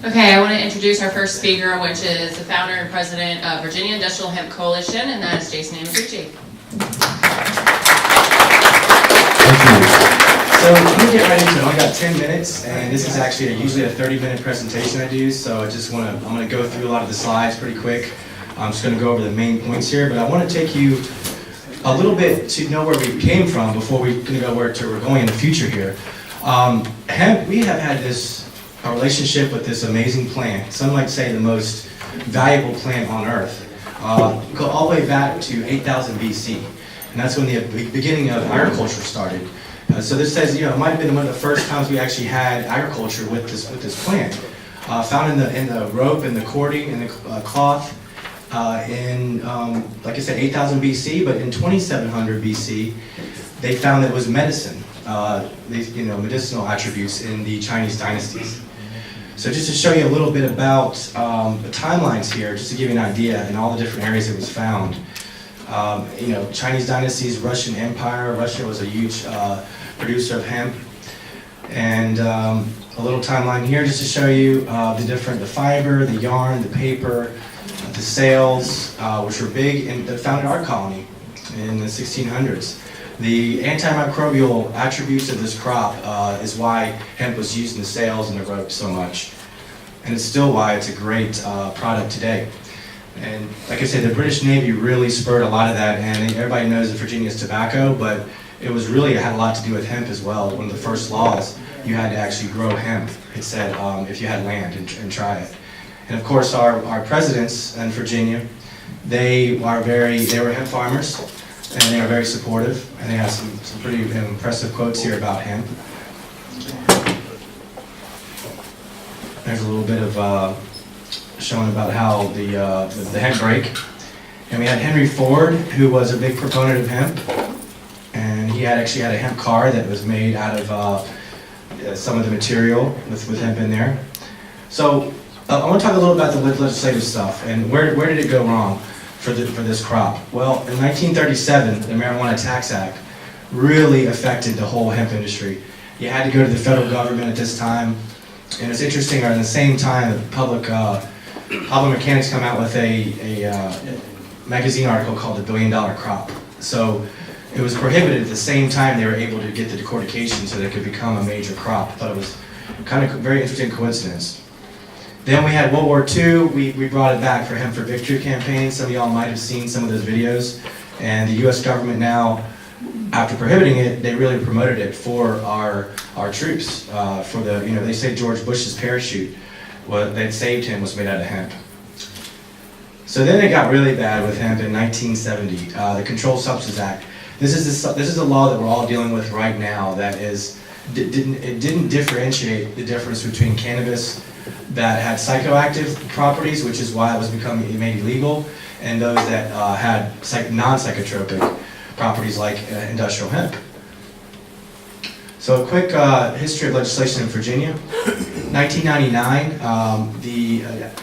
Okay, I want to introduce our first speaker, which is the founder and president of Virginia Industrial Hemp Coalition, and that is Jason Amatucci. Thank you. So let me get right into it. I've got 10 minutes, and this is actually usually a 30-minute presentation I do, so I'm going to go through a lot of the slides pretty quick. I'm just going to go over the main points here, but I want to take you a little bit to know where we came from before we're going to go where we're going in the future here. Hemp, we have had a relationship with this amazing plant. Some might say the most valuable plant on earth. Go all the way back to 8000 BC, and that's when the beginning of agriculture started. So this says, it might have been one of the first times we actually had agriculture with this plant. Found in the rope and the cording and the cloth in, like I said, 8000 BC, but in 2700 BC, they found that it was medicine, medicinal attributes in the Chinese dynasties. So just to show you a little bit about the timelines here, just to give you an idea, in all the different areas it was found. Chinese dynasties, Russian Empire. Russia was a huge producer of hemp. And a little timeline here just to show you the fiber, the yarn, the paper, the sails, which were big in the founded art colony in the 1600s. The antimicrobial attributes of this crop is why hemp was used in the sails and the rope so much. And it's still why it's a great product today. And like I said, the British Navy really spurred a lot of that, and everybody knows that Virginia is tobacco, but it had a lot to do with hemp as well. One of the first laws, you had to actually grow hemp. It said if you had land and try it. And of course our presidents in Virginia, they were hemp farmers, and they are very supportive, and they have some pretty impressive quotes here about hemp. There's a little bit of showing about how the hemp break. And we had Henry Ford, who was a big proponent of hemp, and he actually had a hemp car that was made out of some of the material with hemp in there. So I want to talk a little about the legislative stuff, and where did it go wrong for this crop? Well, in 1937, the Marijuana Tax Act really affected the whole hemp industry. You had to go to the federal government at this time, and it's interesting, at the same time, the public mechanics come out with a magazine article called The $1 Billion Crop. So it was prohibited at the same time they were able to get the decortication so they could become a major crop. I thought it was kind of a very interesting coincidence. Then we had World War II. We brought it back for Hemp for Victory campaign. Some of y'all might have seen some of those videos. And the U.S. government now, after prohibiting it, they really promoted it for our troops. They say George Bush's parachute, that saved him, was made out of hemp. So then it got really bad with hemp in 1970. The Controlled Substances Act. This is a law that we're all dealing with right now. That didn't differentiate the difference between cannabis that had psychoactive properties, which is why it was made illegal, and those that had non-psychotropic properties like industrial hemp. So a quick history of legislation in Virginia. 1999,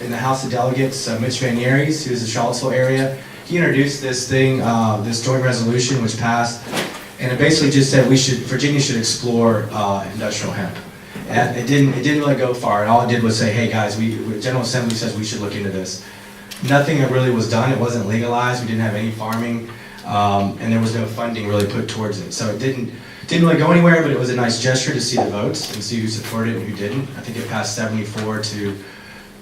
in the House of Delegates, Mitch Van Nieres, who's the Charlottesville area, he introduced this joint resolution which passed, and it basically just said Virginia should explore industrial hemp. And it didn't really go far. All it did was say, hey guys, General Assembly says we should look into this. Nothing really was done. It wasn't legalized. We didn't have any farming, and there was no funding really put towards it. So it didn't really go anywhere, but it was a nice gesture to see the votes and see who supported it and who didn't. I think it passed 74 to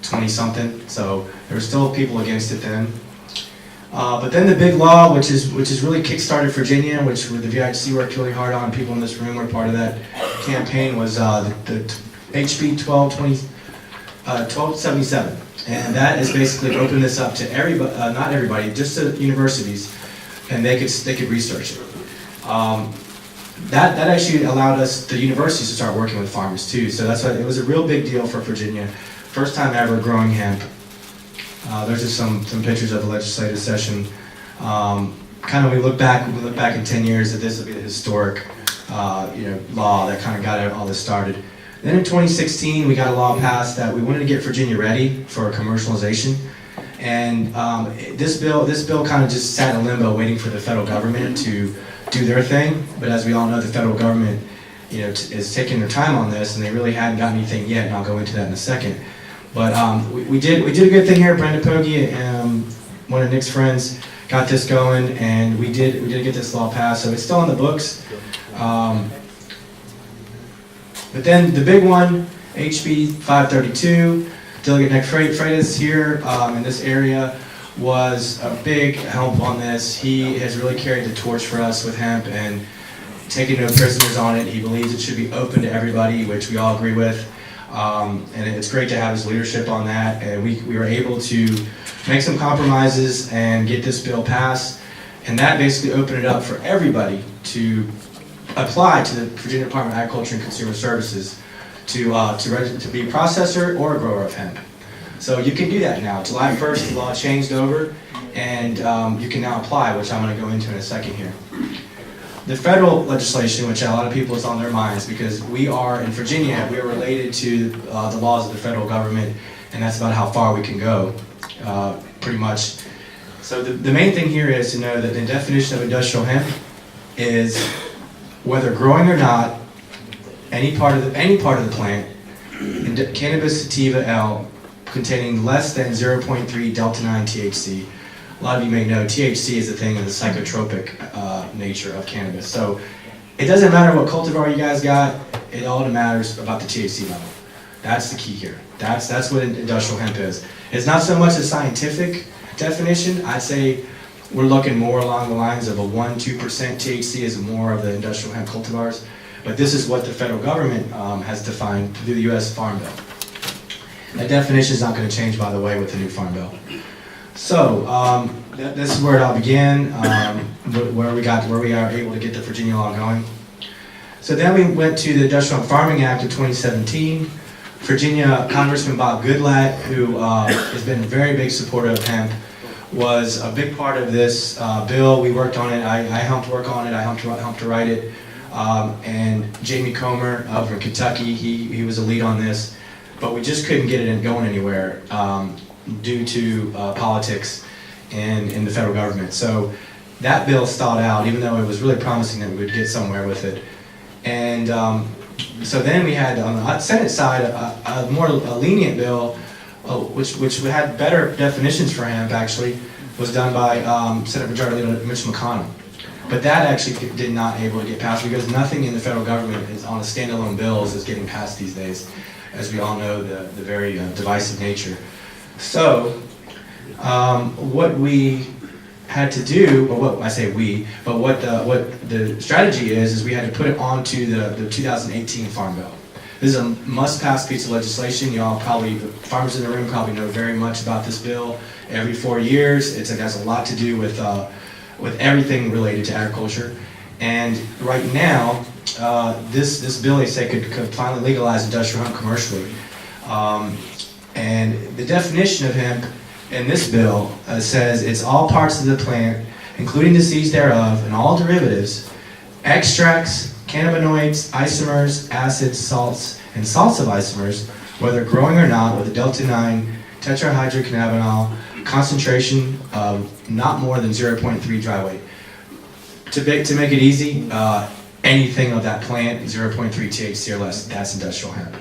20 something. So there were still people against it then. But then the big law, which is really kickstarted Virginia, which the VIHC worked really hard on, people in this room were part of that campaign, was the HB 1277. And that is basically opened this up to everybody, not everybody, just to universities, and they could research it. That actually allowed the universities to start working with farmers too. So that's why it was a real big deal for Virginia. First time ever growing hemp. There's just some pictures of the legislative session. We look back in 10 years that this will be the historic law that kind of got all this started. Then in 2016, we got a law passed that we wanted to get Virginia ready for commercialization. And this bill kind of just sat in limbo waiting for the federal government to do their thing. But as we all know, the federal government is taking their time on this, and they really hadn't got anything yet, and I'll go into that in a second. But we did a good thing here. Brenda Pogge, one of Nick's friends, got this going, and we did get this law passed. So it's still on the books. But then the big one, HB 532, Delegate Nick Freitas here in this area was a big help on this. He has really carried the torch for us with hemp and taking no prisoners on it. He believes it should be open to everybody, which we all agree with. And it's great to have his leadership on that. And we were able to make some compromises and get this bill passed. And that basically opened it up for everybody to apply to the Virginia Department of Agriculture and Consumer Services to be a processor or a grower of hemp. So you can do that now. July 1st, the law changed over, and you can now apply, which I'm going to go into in a second here. The federal legislation, which a lot of people is on their minds, because we are in Virginia, we are related to the laws of the federal government, and that's about how far we can go, pretty much. So the main thing here is to know that the definition of industrial hemp is whether growing or not, any part of the plant, cannabis sativa L, containing less than 0.3 delta-9 THC. A lot of you may know THC is a thing of the psychotropic nature of cannabis. So it doesn't matter what cultivar you guys got, it all matters about the THC level. That's the key here. That's what industrial hemp is. It's not so much a scientific definition. I'd say we're looking more along the lines of a 1-2% THC is more of the industrial hemp cultivars. But this is what the federal government has defined through the U.S. Farm Bill. That definition is not going to change, by the way, with the new Farm Bill. So this is where it all began, where we are able to get the Virginia law going. So then we went to the Industrial Farming Act of 2017. Virginia Congressman Bob Goodlatte, who has been a very big supporter of hemp, was a big part of this bill. We worked on it. I helped work on it. I helped to write it. And Jamie Comer over in Kentucky, he was a lead on this. But we just couldn't get it going anywhere due to politics in the federal government. So that bill stalled out, even though it was really promising that we would get somewhere with it. And so then we had on the Senate side a more lenient bill, which had better definitions for hemp. Actually, was done by Senate Majority Leader Mitch McConnell. But that actually did not able to get passed because nothing in the federal government is on a standalone bills is getting passed these days, as we all know the very divisive nature. So what we had to do, or what I say we, but what the strategy is we had to put it onto the 2018 Farm Bill. This is a must-pass piece of legislation. Y'all probably, the farmers in the room probably know very much about this bill. Every 4 years, it has a lot to do with everything related to agriculture. And right now, this bill, they say, could finally legalize industrial hemp commercially. And the definition of hemp in this bill says it's all parts of the plant, including the seeds thereof, and all derivatives, extracts, cannabinoids, isomers, acids, salts, and salts of isomers, whether growing or not, with a delta-9 tetrahydrocannabinol concentration of not more than 0.3 dry weight. To make it easy, anything of that plant, 0.3 THC or less, that's industrial hemp.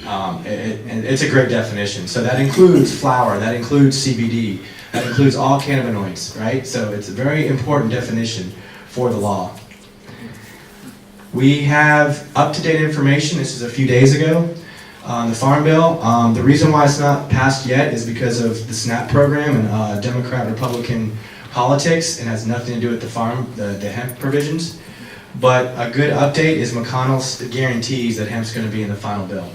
And it's a great definition. So that includes flower, that includes CBD, that includes all cannabinoids, right? So it's a very important definition for the law. We have up-to-date information. This is a few days ago on the Farm Bill. The reason why it's not passed yet is because of the SNAP program and Democrat-Republican politics, and has nothing to do with the hemp provisions. But a good update is McConnell guarantees that hemp's going to be in the final bill.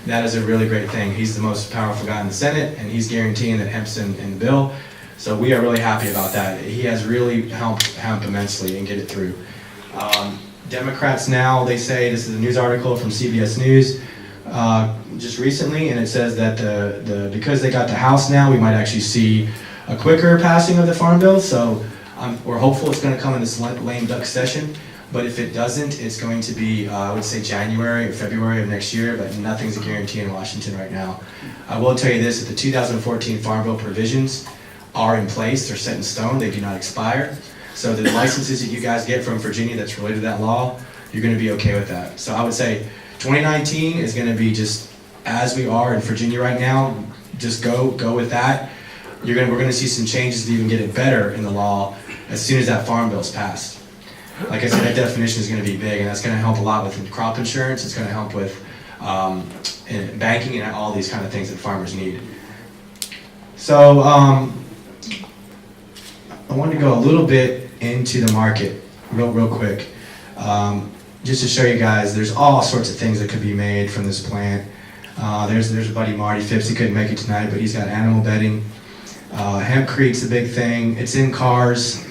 That is a really great thing. He's the most powerful guy in the Senate, and he's guaranteeing that hemp's in the bill. So we are really happy about that. He has really helped hemp immensely and get it through. Democrats now, they say, this is a news article from CBS News just recently, and it says that because they got the House now, we might actually see a quicker passing of the Farm Bill. So we're hopeful it's going to come in this lame duck session. But if it doesn't, it's going to be, I would say, January or February of next year, but nothing's a guarantee in Washington right now. I will tell you this, that the 2014 Farm Bill provisions are in place. They're set in stone. They do not expire. So the licenses that you guys get from Virginia that's related to that law, you're going to be okay with that. So I would say 2019 is going to be just as we are in Virginia right now, just go with that. We're gonna see some changes to even get it better in the law as soon as that farm bill's passed. Like I said, that definition is gonna be big, and that's gonna help a lot with crop insurance. It's gonna help with in banking and all these kind of things that farmers need. So I want to go a little bit into the market real quick. Just to show you guys, there's all sorts of things that could be made from this plant. There's a buddy, Marty Phipps. He couldn't make it tonight, but he's got animal bedding. Hempcrete's a big thing. It's in cars.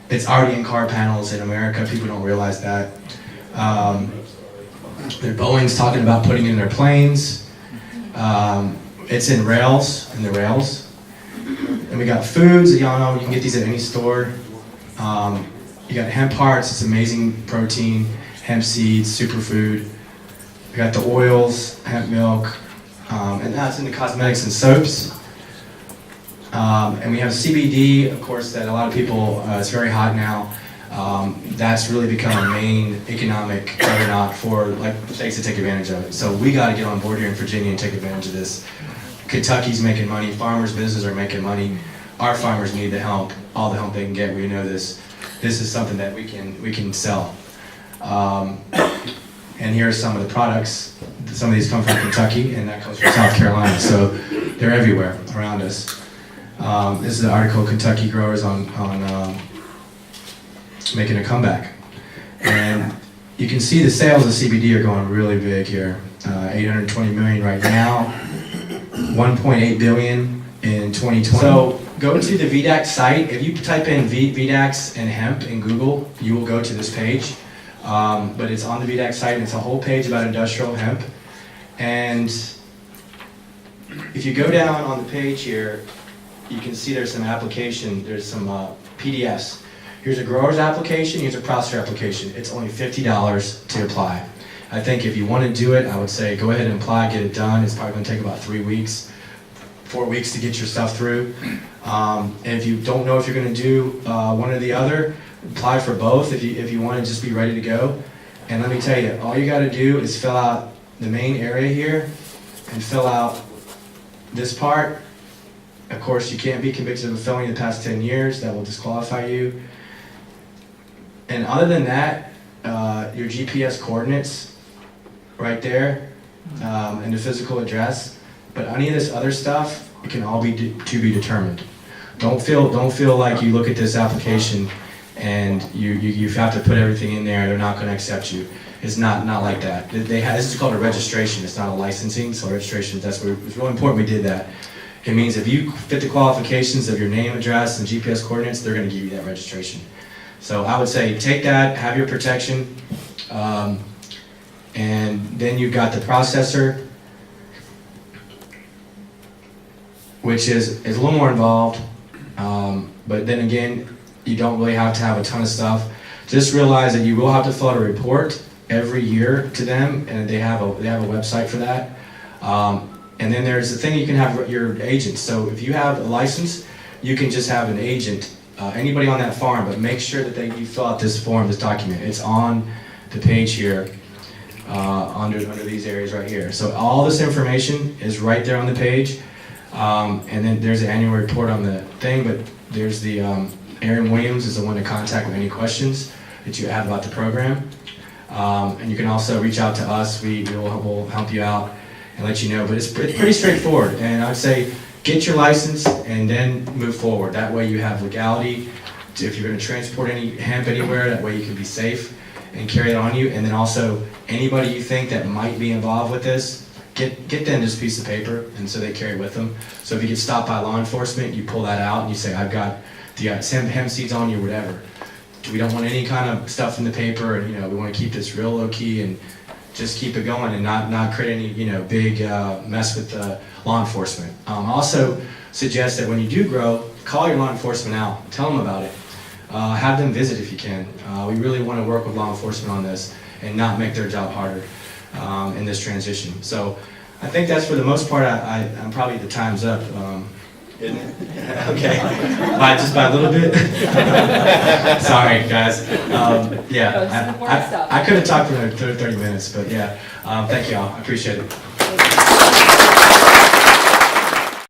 It's already in car panels in America. People don't realize that. Boeing's talking about putting it in their planes. It's in the rails. And we got foods that y'all know, you can get these at any store. You got hemp hearts, it's amazing protein, hemp seeds, superfood. We got the oils, hemp milk, and that's in the cosmetics and soaps. And we have CBD, of course, that a lot of people, it's very hot now. That's really become a main economic juggernaut for states to take advantage of it. So we got to get on board here in Virginia and take advantage of this. Kentucky's making money, farmers' businesses are making money. Our farmers need the help, all the help they can get. We know this. This is something that we can sell. And here are some of the products. Some of these come from Kentucky, and that comes from South Carolina. So they're everywhere around us. This is an article, Kentucky growers on making a comeback. And you can see the sales of CBD are going really big here. 820 million right now, 1.8 billion in 2020. So go to the VDAX site. If you type in VDAX and hemp in Google, you will go to this page. But it's on the VDAX site, and it's a whole page about industrial hemp. And if you go down on the page here, you can see there's some application, there's some PDFs. Here's a grower's application, here's a processor application. It's only $50 to apply. I think if you want to do it, I would say go ahead and apply, get it done. It's probably going to take about 3 weeks, 4 weeks to get your stuff through. And if you don't know if you're going to do one or the other, apply for both if you want to just be ready to go. And let me tell you, all you got to do is fill out the main area here and fill out this part. Of course, you can't be convicted of a felony in the past 10 years. That will disqualify you. And other than that, your GPS coordinates right there, and the physical address. But any of this other stuff, it can all be to be determined. Don't feel like you look at this application and you have to put everything in there. They're not going to accept you. It's not like that. This is called a registration. It's not a licensing. So registration. It's really important we did that. It means if you fit the qualifications of your name, address, and GPS coordinates, they're going to give you that registration. So I would say take that, have your protection, and then you've got the processor, which is a little more involved, but then again, you don't really have to have a ton of stuff. Just realize that you will have to fill out a report every year to them, and they have a website for that. And then there's the thing, you can have your agent. So if you have a license, you can just have an agent, anybody on that farm, but make sure that you fill out this form, this document. It's on the page here, under these areas right here. So all this information is right there on the page. And then there's the annual report on the thing, but there's the, Aaron Williams is the one to contact with any questions that you have about the program. And you can also reach out to us. We'll help you out and let you know, but it's pretty straightforward. And I'd say get your license and then move forward. That way you have legality. If you're going to transport any hemp anywhere, that way you can be safe and carry it on you. And then also anybody you think that might be involved with this, get them this piece of paper, and so they carry it with them. So if you get stopped by law enforcement, you pull that out and you say, I've got the hemp seeds on you, whatever. We don't want any kind of stuff in the paper, and we want to keep this real low key and just keep it going and not create any big mess with law enforcement. Also suggest that when you do grow, call your law enforcement out, tell them about it. Have them visit if you can. We really want to work with law enforcement on this and not make their job harder in this transition. So I think that's for the most part. I'm probably, the time's up. Isn't it? Okay. Just by a little bit? Sorry, guys. Yeah, I could have talked for another 30 minutes, but yeah. Thank y'all. I appreciate it.